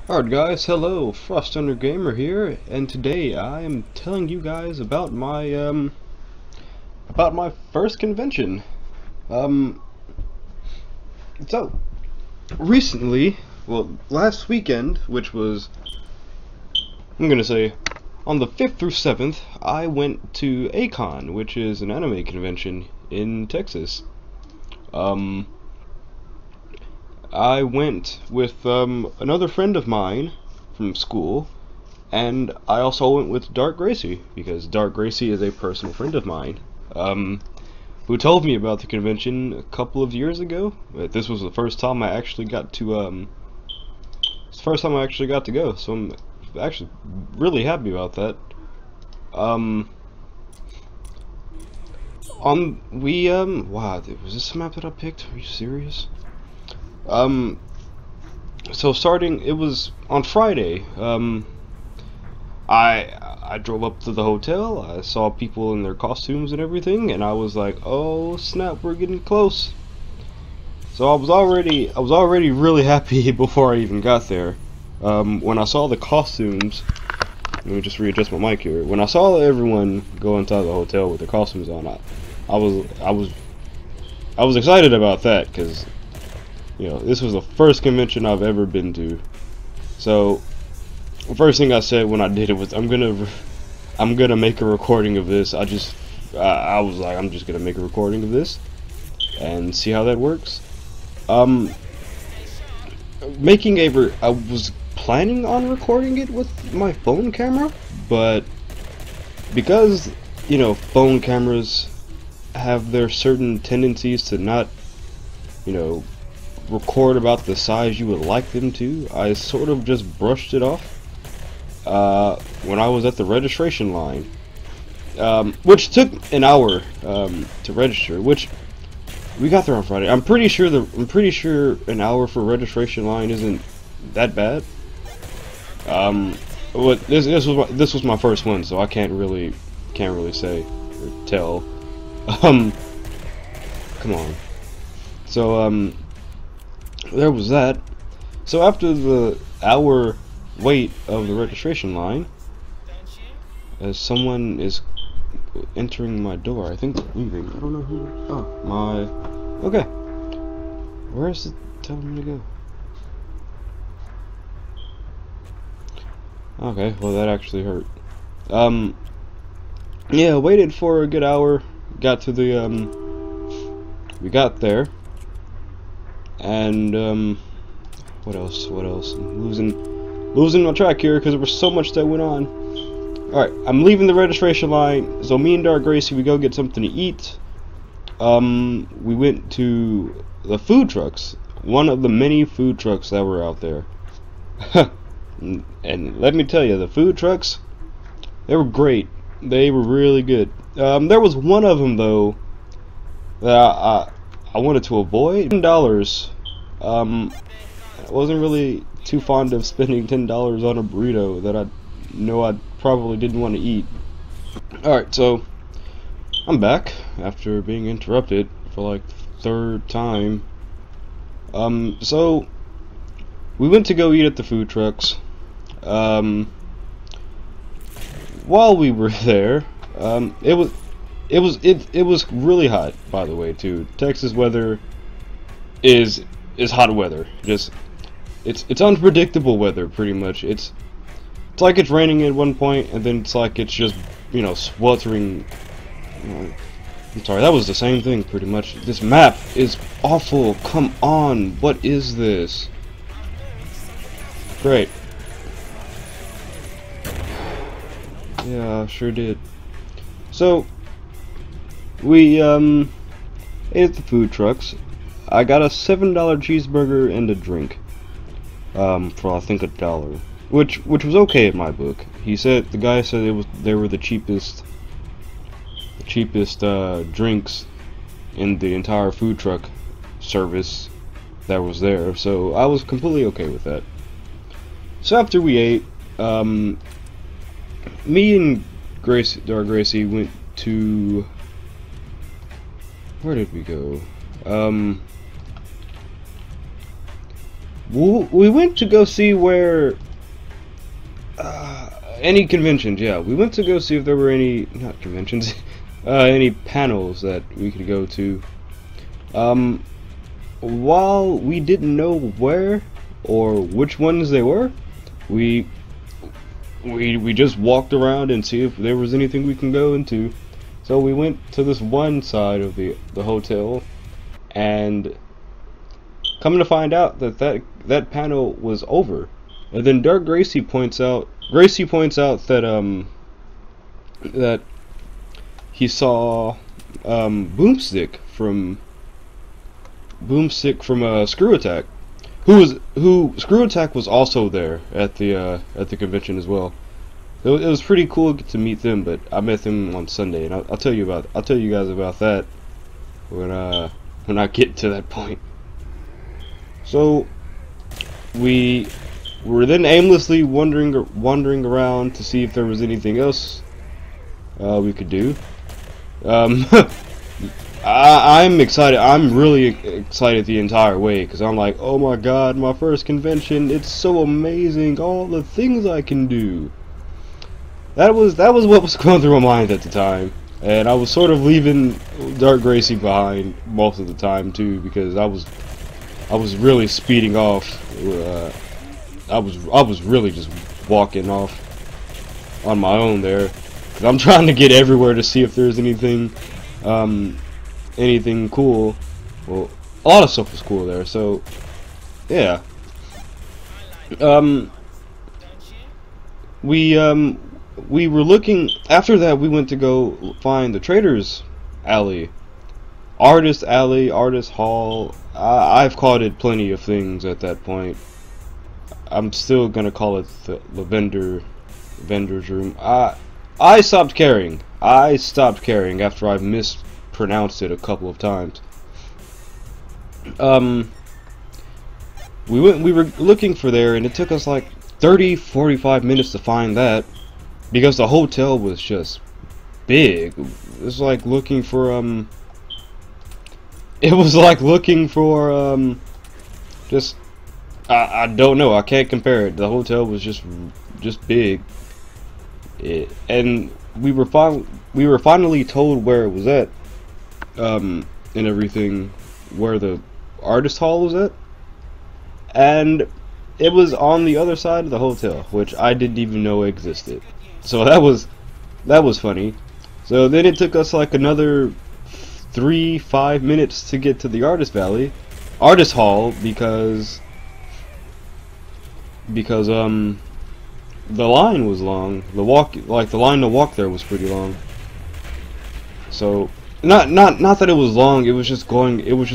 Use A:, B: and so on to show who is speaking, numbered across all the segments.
A: Alright guys, hello, Frost Under Gamer here, and today I am telling you guys about my first convention. Um so recently, well last weekend, which was I'm gonna say on the 5th through 7th, I went to A-kon, which is an anime convention in Texas. I went with another friend of mine from school, and I also went with Dark Gracie, because Dark Gracie is a personal friend of mine, who told me about the convention a couple of years ago. But this was the first time I actually got to, it's the first time I actually got to go, so I'm actually really happy about that. Wow, was this the map that I picked? Are you serious? So starting, it was on Friday. I drove up to the hotel. I saw people in their costumes and everything, and I was like, "Oh snap, we're getting close." So I was already really happy before I even got there. When I saw the costumes, let me just readjust my mic here. When I saw everyone go inside the hotel with their costumes on, I was excited about that, because you know, this was the first convention I've ever been to. So the first thing I said when I did it was, I'm gonna make a recording of this. I was like, I'm just gonna make a recording of this and see how that works. I was planning on recording it with my phone camera, but because, you know, phone cameras have their certain tendencies to not, you know, record about the size you would like them to, I sort of just brushed it off when I was at the registration line, which took an hour to register, which we got there on Friday. I'm pretty sure an hour for registration line isn't that bad. But this was my first one, so I can't really say or tell. Come on. So there was that. So after the hour wait of the registration line, as someone is entering my door, I think they're leaving. I don't know who. Oh, my. Okay. Where is it telling me to go? Okay, well that actually hurt. Yeah, waited for a good hour. Got to the we got there. And what else? I'm losing my track here because there was so much that went on. Alright, I'm leaving the registration line, so me and Dark Gracie, we go get something to eat. We went to the food trucks, one of the many food trucks that were out there. And let me tell you, the food trucks, they were great. They were really good. There was one of them though that I wanted to avoid. $10. I wasn't really too fond of spending $10 on a burrito that I know I probably didn't want to eat. Alright, so I'm back after being interrupted for like the third time. So we went to go eat at the food trucks. While we were there, it was really hot, by the way, too. Texas weather is hot weather. Just it's unpredictable weather, pretty much. It's like it's raining at one point, and then it's like it's just, you know, sweltering. I'm sorry, that was the same thing, pretty much. This map is awful. Come on, what is this? Great. Yeah, sure did. So we ate at the food trucks. I got a $7 cheeseburger and a drink for I think $1, which was okay in my book. The guy said they were the cheapest drinks in the entire food truck service that was there, so I was completely okay with that. So after we ate, me and Dark Gracie went to, where did we go? We went to go see where any conventions. Yeah, we went to go see if there were any, not conventions, any panels that we could go to. While we didn't know where or which ones they were, we just walked around and see if there was anything we can go into. So we went to this one side of the hotel, and coming to find out that panel was over. And then Gracie points out that that he saw Boomstick from Screw Attack, who Screw Attack was also there at the convention as well. It was pretty cool to meet them, but I met them on Sunday, and I'll tell you guys about that when I get to that point. So we were then aimlessly wandering around to see if there was anything else we could do. I'm excited. I'm really excited the entire way, because I'm like, oh my god, my first convention! It's so amazing, all the things I can do. That was what was going through my mind at the time, and I was sort of leaving Dark Gracie behind most of the time too, because I was really speeding off. I was really just walking off on my own there, because I'm trying to get everywhere to see if there's anything cool. Well, a lot of stuff was cool there, so yeah. We were looking. After that, we went to go find the Traders Alley, Artist Alley, Artist Hall. I've called it plenty of things at that point. I'm still gonna call it the vendor's room. I stopped caring. I stopped caring after I've mispronounced it a couple of times. We were looking for there, and it took us like 30-45 minutes to find that, because the hotel was just big. It was like looking for just I don't know. I can't compare it. The hotel was just big. And we were finally told where it was at, and everything, where the Artist Hall was at, and it was on the other side of the hotel, which I didn't even know existed. So that was funny. So then it took us like another 3-5 minutes to get to the Artist Hall, because the line was long. The line to walk there was pretty long. So not that it was long. It was just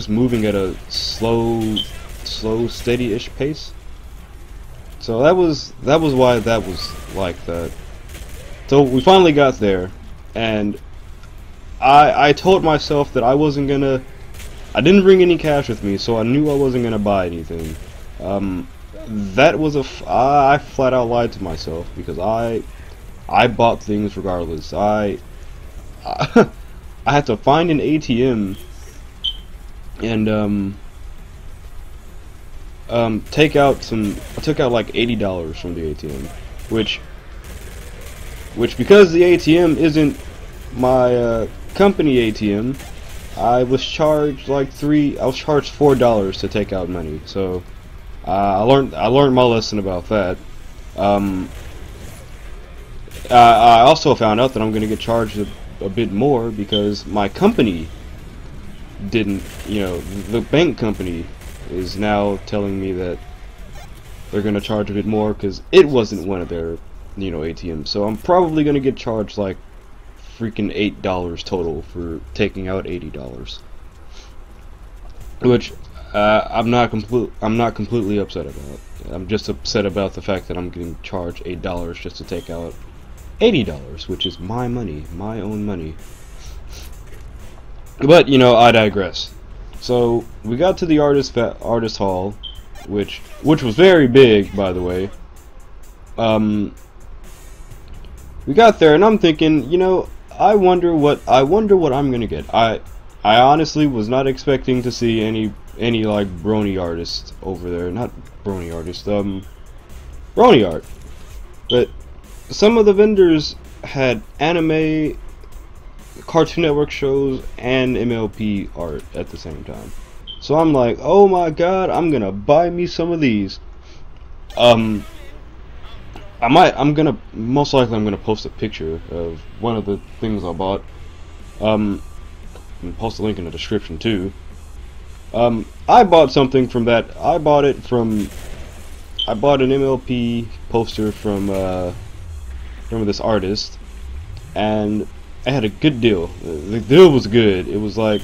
A: moving at a slow, steady-ish pace. So that was why that was like that. So we finally got there, and I told myself that I didn't bring any cash with me, so I knew I wasn't gonna buy anything. I flat out lied to myself, because I bought things regardless. I had to find an ATM and I took out like $80 from the ATM, which because the ATM isn't my company ATM, I was charged $4 to take out money. So I learned my lesson about that. I also found out that I'm going to get charged a bit more, because my company didn't, the bank company is now telling me that they're going to charge a bit more because it wasn't one of their, ATMs. So I'm probably going to get charged like freaking $8 total for taking out $80, which I'm not completely upset about. I'm just upset about the fact that I'm getting charged $8 just to take out $80, which is my money, my own money. But I digress. So we got to the artist hall, which was very big, by the way. We got there, and I'm thinking, I wonder what I'm gonna get. I honestly was not expecting to see any like brony artist over there. Not brony artist, brony art. But some of the vendors had anime, Cartoon Network shows, and MLP art at the same time. So I'm like, oh my god, I'm gonna buy me some of these. I'm gonna most likely I'm gonna post a picture of one of the things I bought. And post a link in the description too. I bought something from that. I bought an MLP poster from this artist, and I had a good deal. The deal was good. It was like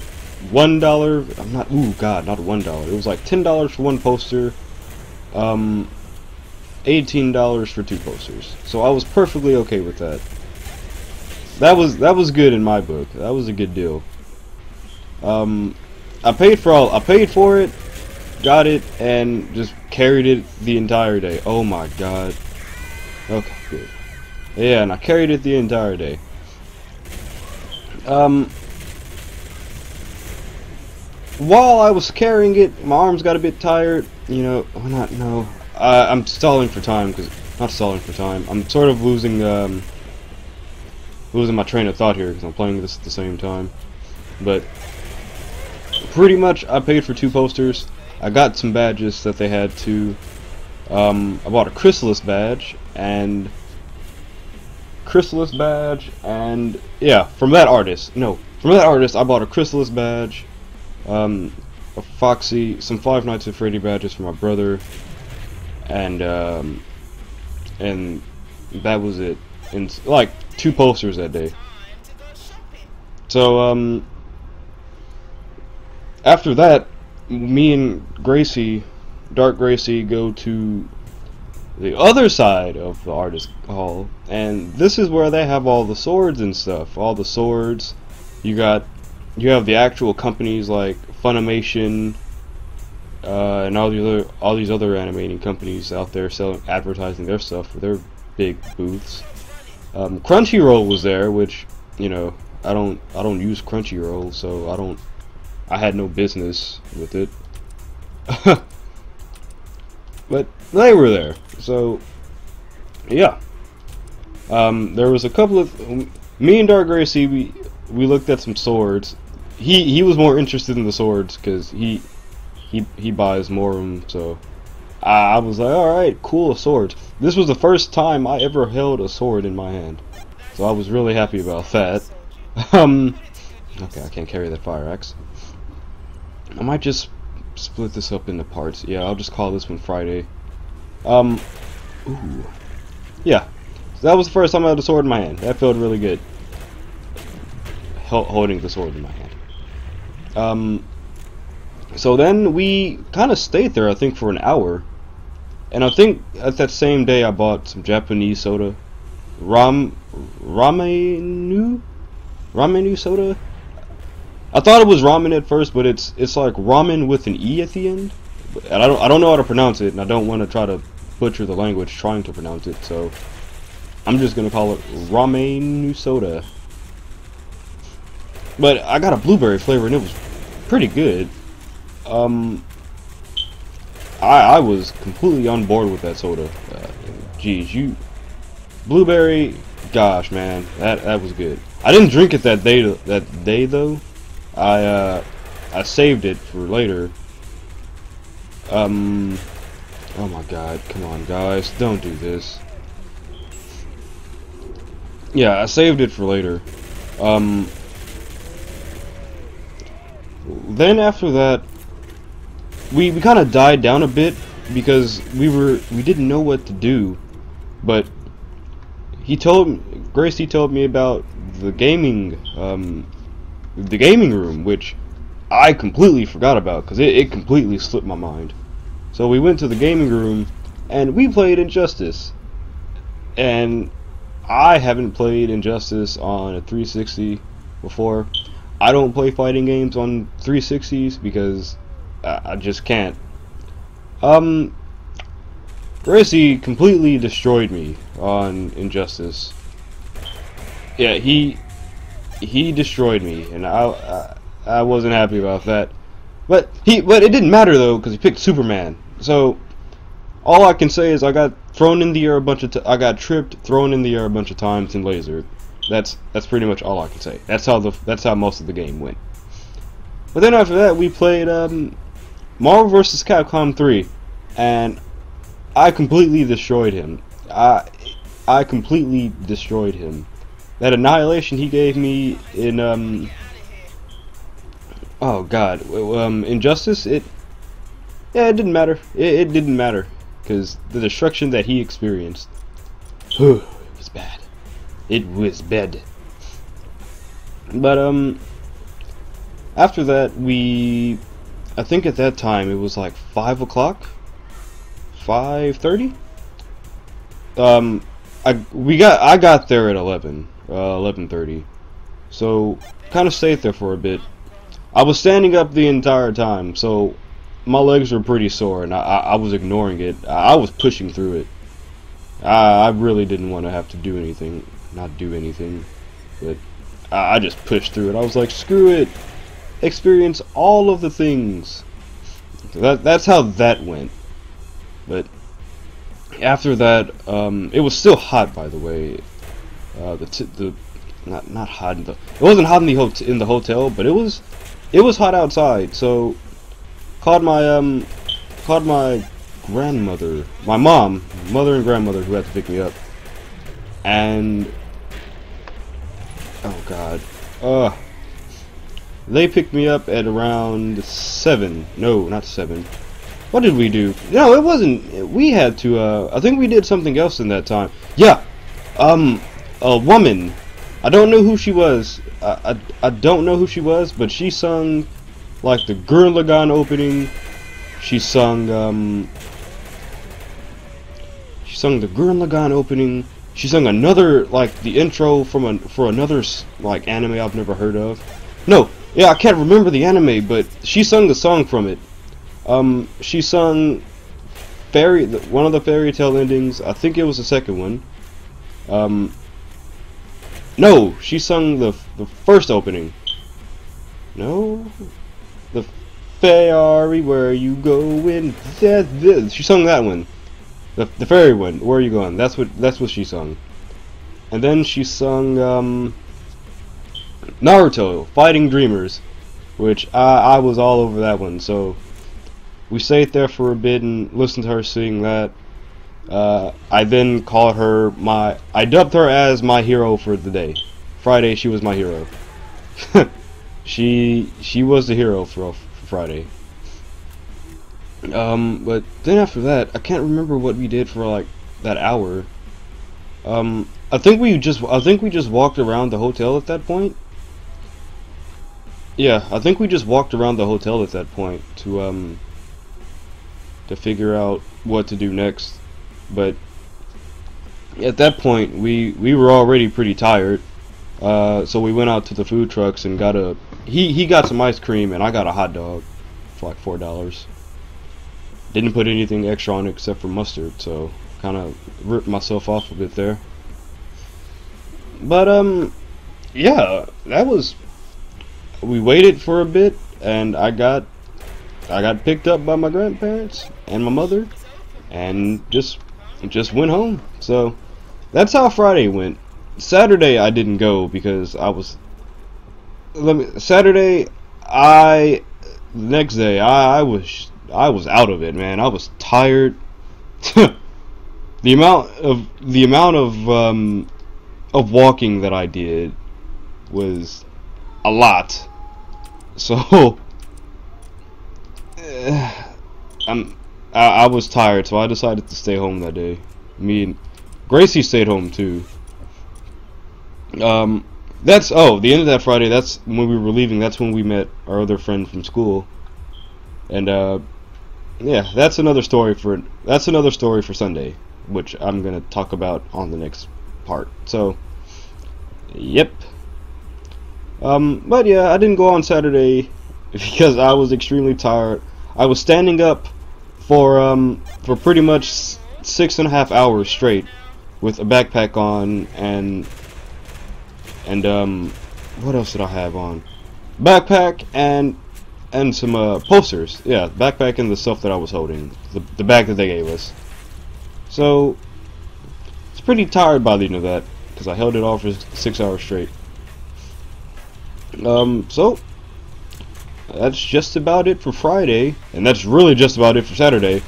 A: $1. I'm not. Ooh, God, not $1. It was like $10 for one poster. $18 for two posters. So I was perfectly okay with that. That was good in my book. That was a good deal. I paid for it, got it, and just carried it the entire day. Oh my god. Okay, good. Yeah, and I carried it the entire day. While I was carrying it, my arms got a bit tired. You know, I'm stalling for time, not stalling for time. I'm sort of losing my train of thought here because I'm playing this at the same time. But pretty much, I paid for two posters. I got some badges that they had too. I bought a Chrysalis badge and yeah, from that artist. No, from that artist, I bought a Chrysalis badge, a Foxy, some Five Nights at Freddy badges for my brother, and that was it. And like two posters that day. So after that, me and Gracie, Dark Gracie, go to the other side of the artist hall, and this is where they have all the swords and stuff. All the swords. You have the actual companies like Funimation, and all these other animating companies out there advertising their stuff for their big booths. Crunchyroll was there, which, you know, I don't use Crunchyroll, so I had no business with it. But they were there, so yeah. There was a couple of me and Dark Gracie. We looked at some swords. He was more interested in the swords because he buys more of them. So I was like, all right, cool, swords. This was the first time I ever held a sword in my hand, so I was really happy about that. Okay, I can't carry that fire axe. I might just split this up into parts. Yeah, I'll just call this one Friday. Ooh. Yeah, so that was the first time I had a sword in my hand. That felt really good. Holding the sword in my hand. So then we kind of stayed there, I think, for an hour. And I think at that same day I bought some Japanese soda. Ramenu soda? I thought it was ramen at first, but it's like ramen with an E at the end. And I don't know how to pronounce it, and I don't want to try to butcher the language trying to pronounce it, so I'm just gonna call it Ramenu soda. But I got a blueberry flavor and it was pretty good. I was completely on board with that soda. Geez, blueberry, gosh man, that was good. I didn't drink it that day though. I saved it for later. Oh my god, come on guys, don't do this. Yeah, I saved it for later. Then after that, we kind of died down a bit because we didn't know what to do, but Gracie told me about the gaming room, which I completely forgot about because it completely slipped my mind. So we went to the gaming room and we played Injustice, and I haven't played Injustice on a 360 before. I don't play fighting games on 360s because I just can't. Gracie completely destroyed me on Injustice. Yeah, he destroyed me, and I wasn't happy about that. But it didn't matter though, because he picked Superman. So all I can say is I got thrown in the air a bunch of I got tripped, thrown in the air a bunch of times, and lasered. That's pretty much all I can say. That's how most of the game went. But then after that, we played Marvel vs. Capcom 3, and I completely destroyed him. I completely destroyed him. That annihilation he gave me in oh god, Injustice, it didn't matter. It didn't matter, because the destruction that he experienced, it was bad. It was bad. But after that, I think at that time it was like 5 o'clock, 5:30. I got there at 11:30. So kind of stayed there for a bit. I was standing up the entire time, so my legs were pretty sore, and I was ignoring it. I was pushing through it. I really didn't want to have to do anything, not do anything, but I just pushed through it. I was like, screw it, experience all of the things. That's how that went. But after that, it was still hot, by the way. Not hot it wasn't hot in the hotel, but it was hot outside. So called my grandmother, my mother and grandmother, who had to pick me up, and oh god, they picked me up at around 7. No, not 7. What did we do? No, it wasn't. We had to. I think we did something else in that time. Yeah. A woman. I don't know who she was. I don't know who she was, but she sung like the Gurren Lagann opening. She sung the Gurren Lagann opening. She sung another, like, the intro for another like anime I've never heard of. No, yeah, I can't remember the anime, but she sung the song from it. She sung one of the fairy tale endings. I think it was the second one. No, she sung the first opening. No, the fairy, where you going? She sung that one. The fairy one. Where are you going? That's what she sung. And then she sung Naruto, Fighting Dreamers, which I was all over that one. So we stayed there for a bit and listened to her sing that. I then called her I dubbed her as my hero for the day. Friday, she was my hero. she was the hero for Friday. But then after that, I can't remember what we did for like that hour. I think we just walked around the hotel at that point. Yeah, I think we just walked around the hotel at that point to figure out what to do next. But at that point, we were already pretty tired, so we went out to the food trucks and got he got some ice cream and I got a hot dog for like $4. Didn't put anything extra on it except for mustard, so kind of ripped myself off a bit there. But yeah, we waited for a bit, and I got picked up by my grandparents and my mother, and just went home. So that's how Friday went. Saturday I didn't go because Saturday, the next day I was out of it, man. I was tired. the amount of walking that I did was a lot. So I was tired, so I decided to stay home that day. Me and Gracie stayed home too. That's the end of that Friday. That's when we were leaving. That's when we met our other friend from school, and yeah, that's another story for Sunday, which I'm gonna talk about on the next part. So, yep. But yeah, I didn't go on Saturday because I was extremely tired. I was standing up for pretty much 6.5 hours straight with a backpack on and what else did I have on? Backpack and and some posters. Yeah, backpack and the stuff that I was holding, the bag that they gave us. So it's pretty tired by the end of that because I held it off for 6 hours straight. So that's just about it for Friday, and that's really just about it for Saturday.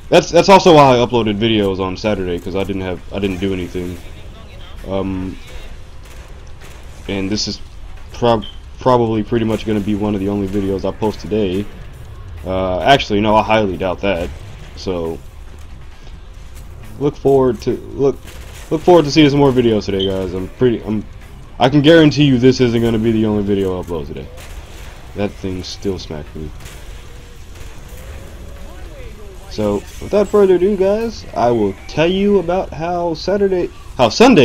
A: That's also why I uploaded videos on Saturday, because I didn't do anything. And this is probably pretty much going to be one of the only videos I post today. Actually, no, I highly doubt that. So look forward to seeing some more videos today, guys. I can guarantee you this isn't going to be the only video I upload today. That thing still smacked me. So without further ado, guys, I will tell you about how Sunday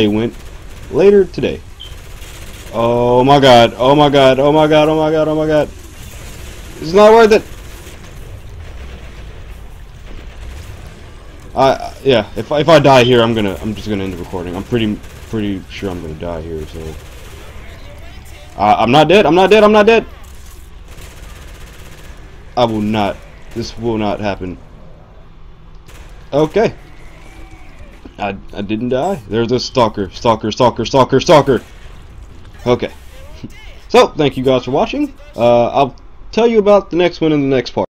A: went later today. Oh my god, oh my god, oh my god, oh my god, oh my god. It's not worth it. Yeah, if I die here, I'm just gonna end the recording. I'm pretty sure I'm gonna die here, so I'm not dead, I'm not dead, I'm not dead. I will not. This will not happen. Okay. I didn't die. There's a stalker. Okay. So, thank you guys for watching. I'll tell you about the next one in the next part.